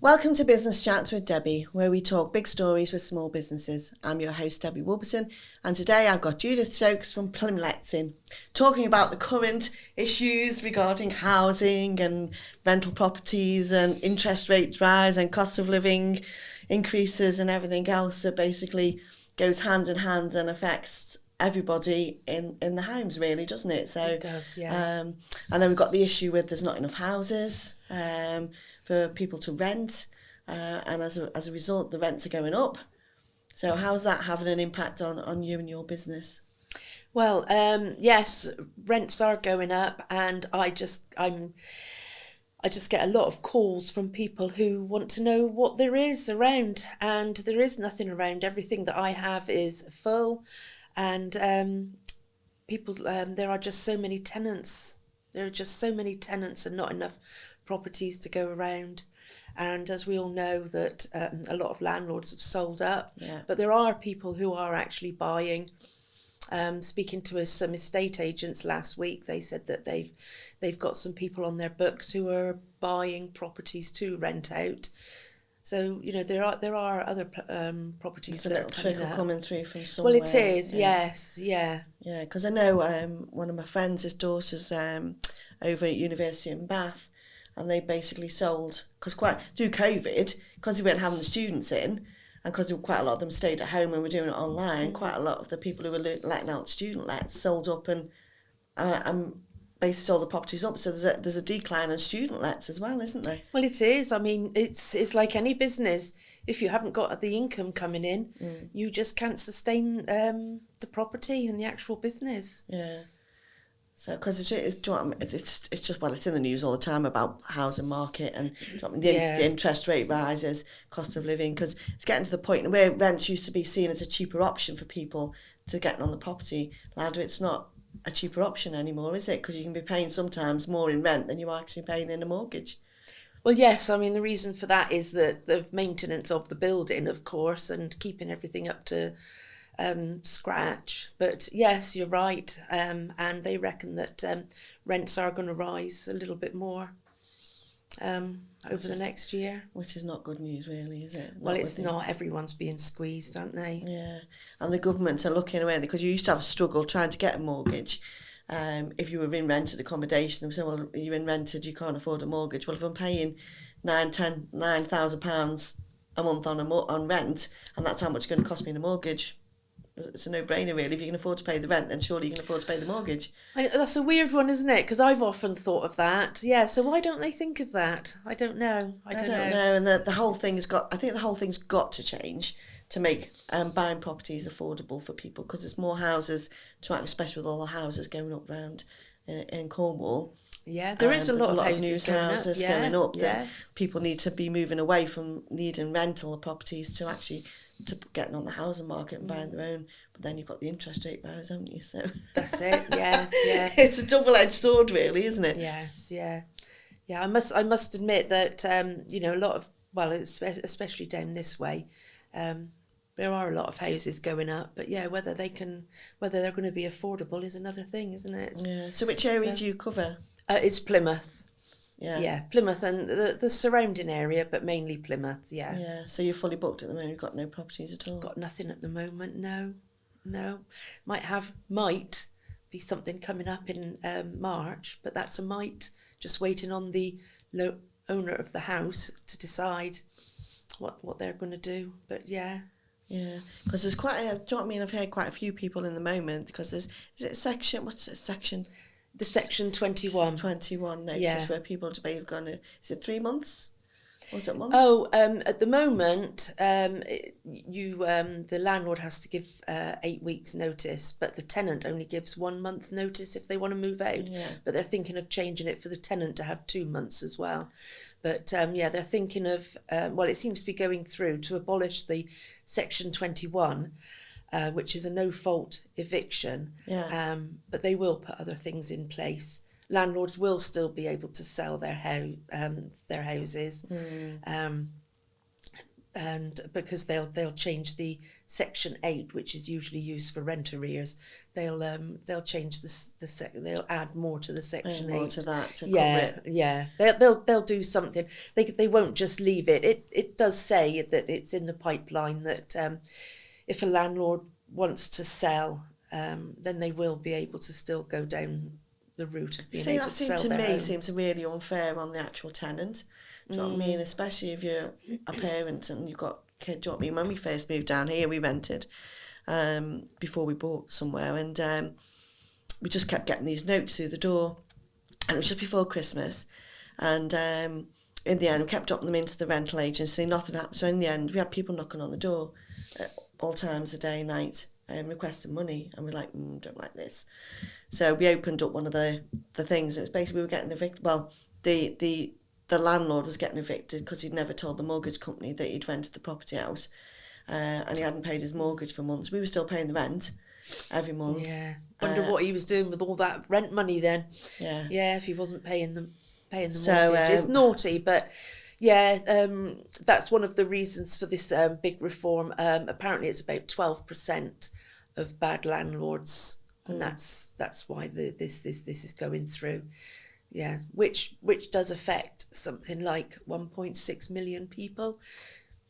Welcome to Business Chats with Debbie, where we talk big stories with small businesses. I'm your host, Debbie Warburton, and today I've got Judith Stokes from Plym in, talking about the current issues regarding housing and rental properties and interest rate rise and cost of living increases and everything else that basically goes hand in hand and affects everybody in the homes, really, doesn't it? So it does, yeah. And then we've got the issue with there's not enough houses for people to rent, and as a result, the rents are going up. So how's that having an impact on you and your business? Well, yes, rents are going up, and I just get a lot of calls from people who want to know what there is around, and there is nothing around. Everything that I have is full, and people, there are just so many tenants. There are just so many tenants and not enough properties to go around. And as we all know, that a lot of landlords have sold up, but there are people who are actually buying. Speaking to some estate agents last week, they said that they've got some people on their books who are buying properties to rent out. So there are other properties that are coming up. Coming through from somewhere. Well, it is, yes, yeah. Yeah, because I know one of my friends, his daughter's over at University in Bath, and they basically sold, because through COVID, because they weren't having the students in, and because quite a lot of them stayed at home and were doing it online, quite a lot of the people who were letting out student lets sold up and basically sold the properties up. So there's a decline in student lets as well, isn't there? Well, it is. I mean, it's like any business. If you haven't got the income coming in, you just can't sustain the property and the actual business. Yeah. So, because it's just, well, it's in the news all the time about housing market and the interest rate rises, cost of living, because it's getting to the point where rents used to be seen as a cheaper option for people to get on the property ladder. It's not a cheaper option anymore, is it? Because you can be paying sometimes more in rent than you are actually paying in a mortgage. Well, yes, I mean, the reason for that is that the maintenance of the building, of course, and keeping everything up to scratch. But yes, you're right, and they reckon that rents are going to rise a little bit more over the next year. Which is not good news, really, is it? Well, it's not. Everyone's being squeezed, aren't they? Yeah, and the government are looking away, because you used to have a struggle trying to get a mortgage. If you were in rented accommodation, they would say, well, you're in rented, you can't afford a mortgage. Well, if I'm paying £9,000 a month on rent, and that's how much it's going to cost me in a mortgage, it's a no-brainer, really. If you can afford to pay the rent, then surely you can afford to pay the mortgage. That's a weird one, isn't it? Because I've often thought of that. Yeah, so why don't they think of that? I don't know. I don't know. And the whole thing's got to change to make buying properties affordable for people, because there's more houses to act, especially with all the houses going up round in Cornwall. Yeah, there is a lot of houses going up that people need to be moving away from needing rental properties to actually to getting on the housing market and buying their own. But then you've got the interest rate rise, haven't you? So that's it. Yes, yeah. It's a double-edged sword, really, isn't it? Yes, yeah. I must admit that a lot of, well, especially down this way, there are a lot of houses going up, but whether they're going to be affordable is another thing, isn't it? Yeah. So which area do you cover? It's Plymouth. Yeah, Plymouth and the surrounding area, but mainly Plymouth, Yeah, so you're fully booked at the moment, you've got no properties at all? Got nothing at the moment, no. Might be something coming up in March, but that's a might, just waiting on the owner of the house to decide what they're going to do, but Yeah, because there's do you know what I mean? I've heard quite a few people in the moment, because what's it, section? The Section 21. 21 notice where people have gone, is it 3 months? Or is it months? Oh, at the moment, the landlord has to give 8 weeks notice, but the tenant only gives 1 month notice if they want to move out. Yeah. But they're thinking of changing it for the tenant to have 2 months as well. But they're thinking of, it seems to be going through to abolish the Section 21, which is a no-fault eviction, but they will put other things in place. Landlords will still be able to sell their houses, and because they'll change the Section 8, which is usually used for rent arrears, they'll change they'll add more to the Section 8. More to that to yeah, cover it. Yeah, they'll do something. They won't just leave it. It does say that it's in the pipeline that if a landlord wants to sell, then they will be able to still go down the route of being able to sell their home. That seems really unfair on the actual tenant. Do you know what I mean? Especially if you're a parent and you've got kids. Do you know what I mean? When we first moved down here, we rented before we bought somewhere, and we just kept getting these notes through the door, and it was just before Christmas, and in the end we kept dropping them into the rental agency. Nothing happened. So in the end, we had people knocking on the door at all times of day, night, requesting money, and we're like, don't like this. So we opened up one of the things. It was basically we were getting evicted. Well, the landlord was getting evicted because he'd never told the mortgage company that he'd rented the property out, and he hadn't paid his mortgage for months. We were still paying the rent every month. Yeah, wonder what he was doing with all that rent money then. Yeah, yeah, if he wasn't paying the mortgage. It's naughty, but yeah, that's one of the reasons for this big reform. Apparently, it's about 12% of bad landlords, and that's why this is going through. Yeah, which does affect something like 1.6 million people.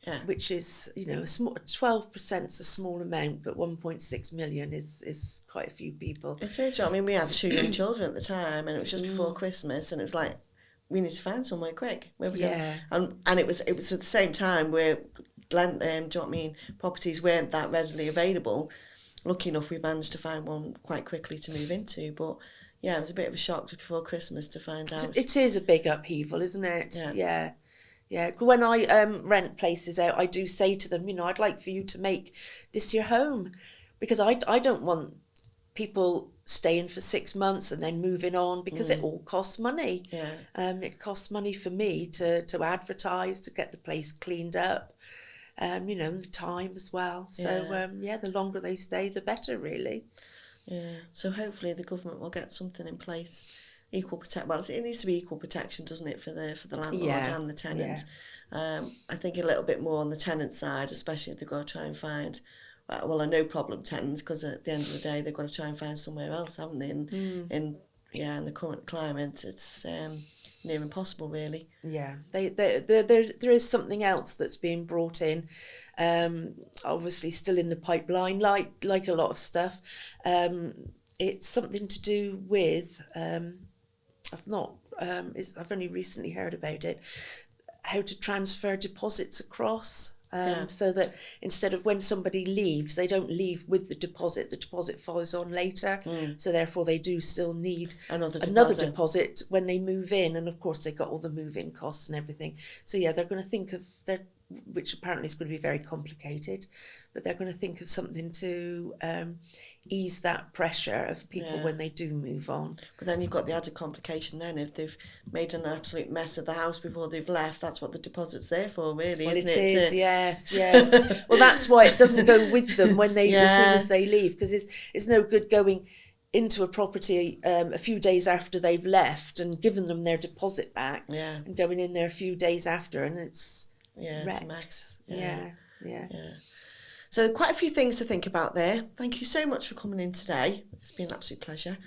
Yeah, which is, a small 12% is a small amount, but 1.6 million is quite a few people. It is. I mean, we had 2 young children at the time, and it was just before Christmas, and it was like, we need to find somewhere quick. Yeah, and it was at the same time where do you know what I mean? Properties weren't that readily available. Lucky enough, we managed to find one quite quickly to move into, but. Yeah, it was a bit of a shock just before Christmas to find out. It is a big upheaval, isn't it? Yeah. When I rent places out, I do say to them, I'd like for you to make this your home, because I don't want people staying for 6 months and then moving on, because it all costs money. Yeah. It costs money for me to advertise, to get the place cleaned up. The time as well. So the longer they stay, the better, really. Yeah, so hopefully the government will get something in place, equal protect. Well, it needs to be equal protection, doesn't it, for the landlord and the tenant? Yeah. I think a little bit more on the tenant side, especially if they've got to try and find a no problem tenants, because at the end of the day they've got to try and find somewhere else, haven't they? In the current climate, it's near impossible, really. Yeah, there is something else that's being brought in, obviously still in the pipeline, like a lot of stuff. It's something to do with I've only recently heard about it, how to transfer deposits across. So that instead of when somebody leaves, they don't leave with the deposit follows on later. So therefore they do still need another deposit when they move in, and of course they've got all the move-in costs and everything. So yeah, they're going to think of which apparently is going to be very complicated, but they're going to think of something to ease that pressure of people when they do move on. But then you've got the added complication then, if they've made an absolute mess of the house before they've left, that's what the deposit's there for, really, isn't it? It is, yes, yeah. Well, that's why it doesn't go with them when they as soon as they leave, because it's no good going into a property a few days after they've left and giving them their deposit back and going in there a few days after and it's wrecked. It's a mess. Yeah. So quite a few things to think about there. Thank you so much for coming in today. It's been an absolute pleasure.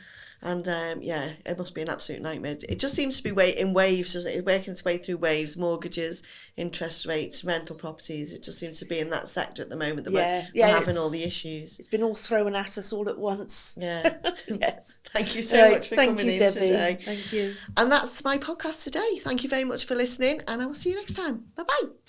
And it must be an absolute nightmare. It just seems to be in waves, doesn't it? It's working its way through waves, mortgages, interest rates, rental properties. It just seems to be in that sector at the moment that we're having all the issues. It's been all thrown at us all at once. Yeah. Yes. Thank you so much for coming in Debbie. Today. Thank you. And that's my podcast today. Thank you very much for listening, and I will see you next time. Bye-bye.